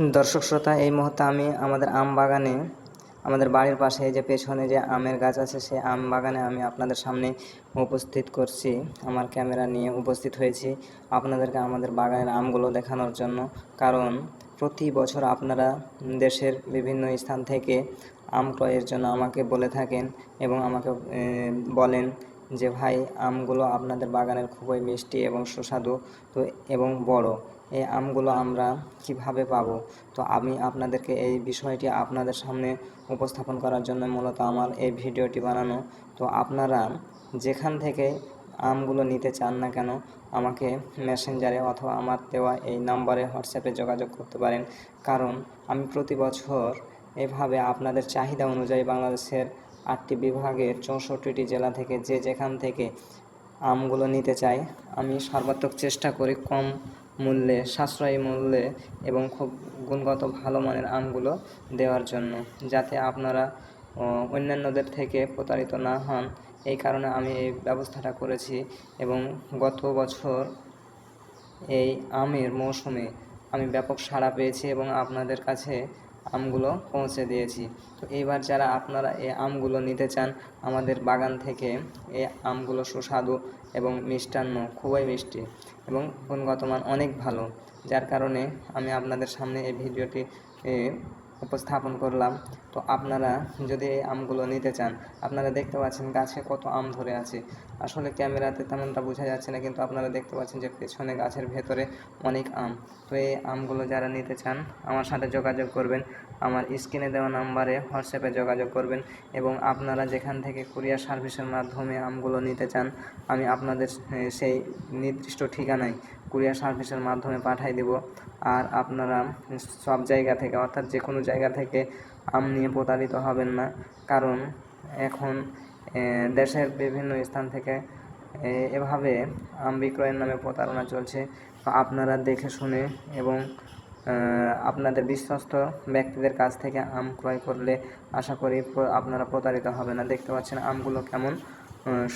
দর্শক শ্রোতা, এই মুহূর্তে আমি আমাদের আম বাগানে, আমাদের বাড়ির পাশে যে পেছনে যে আমের গাছ আছে, সেই আম বাগানে আমি আপনাদের সামনে উপস্থিত করছি। আমার ক্যামেরা নিয়ে উপস্থিত হয়েছি আপনাদেরকে আমাদের বাগানের আমগুলো দেখানোর জন্য। কারণ প্রতি বছর আপনারা দেশের বিভিন্ন স্থান থেকে আম ক্রয়ের জন্য আমাকে বলে থাকেন এবং আমাকে বলেন যে ভাই, আমগুলো আপনাদের বাগানের খুবই মিষ্টি এবং সুস্বাদু তো এবং বড়। এই আমগুলো আমরা কিভাবে পাবো? তো আমি আপনাদেরকে এই বিষয়টি আপনাদের সামনে উপস্থাপন করার জন্য মূলত আমার এই ভিডিওটি বানানো। তো আপনারা যেখান থেকে আমগুলো নিতে চান না কেন, আমাকে মেসেঞ্জারে অথবা আমার দেওয়া এই নাম্বারে হোয়াটসঅ্যাপে যোগাযোগ করতে পারেন। কারণ আমি প্রতি বছর এভাবে আপনাদের চাহিদা অনুযায়ী বাংলাদেশের 8টি বিভাগের 64টি জেলা থেকে যে যেখান থেকে আমগুলো নিতে চাই, আমি সর্বাত্মক চেষ্টা করি কম মূল্যে, সাশ্রয়ী মূল্যে এবং খুব গুণগত ভালো মানের আমগুলো দেওয়ার জন্য, যাতে আপনারা অন্যান্যদের থেকে প্রতারিত না হন। এই কারণে আমি এই ব্যবস্থাটা করেছি এবং গত বছর এই আমের মৌসুমে আমি ব্যাপক সাড়া পেয়েছি এবং আপনাদের কাছে আমগুলো পৌঁছে দিয়েছি। তো এইবার যারা আপনারা এই আমগুলো নিতে চান আমাদের বাগান থেকে, এই আমগুলো সুস্বাদু এবং মিষ্টান্ন, খুবই মিষ্টি এবং গুণগত মান অনেক ভালো, যার কারণে আমি আপনাদের সামনে এই ভিডিওটি উপস্থাপন করলাম। তো আপনারা যদি এই আমগুলো নিতে চান, আপনারা দেখতে পাচ্ছেন গাছে কত আম ধরে আছে। আসলে ক্যামেরাতে তেমনটা বোঝা যাচ্ছে না, কিন্তু আপনারা দেখতে পাচ্ছেন যে পেছনে গাছের ভেতরে অনেক আম। তো এই আমগুলো যারা নিতে চান আমার সাথে যোগাযোগ করবেন, আমার স্ক্রিনে দেওয়া নাম্বারে হোয়াটসঅ্যাপে যোগাযোগ করবেন এবং আপনারা যেখান থেকে কুরিয়ার সার্ভিসের মাধ্যমে আমগুলো নিতে চান, আমি আপনাদের সেই নির্দিষ্ট ঠিকানায় কুরিয়ার সার্ভিসের মাধ্যমে পাঠিয়ে দেব। আর আপনারা সব জায়গা থেকে, অর্থাৎ যে কোনো জায়গা থেকে আম নিয়ে প্রতারিত হবেন না। কারণ এখন দেশের বিভিন্ন স্থান থেকে এভাবে আম বিক্রয়ের নামে প্রতারণা চলছে। তো আপনারা দেখে শুনে এবং আপনাদের বিশ্বস্ত ব্যক্তিদের কাছ থেকে আম ক্রয় করলে আশা করি আপনারা প্রতারিত হবে না। দেখতে পাচ্ছেন আমগুলো কেমন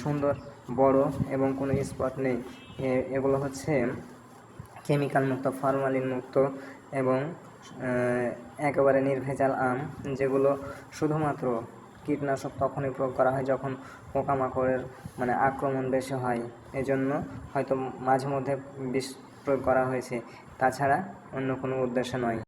সুন্দর, বড় এবং কোনো স্পট নেই। এগুলো হচ্ছে কেমিক্যাল মুক্ত, ফরমালিন মুক্ত এবং একেবারে নির্ভেজাল আম, যেগুলো শুধুমাত্র কীটনাশক তখনই প্রয়োগ করা হয় যখন পোকামাকড়ের আক্রমণ বেশি হয়। এজন্য হয়তো মাঝে মধ্যে বিষ প্রয়োগ করা হয়েছে, তাছাড়া অন্য কোনো উদ্দেশ্য নয়।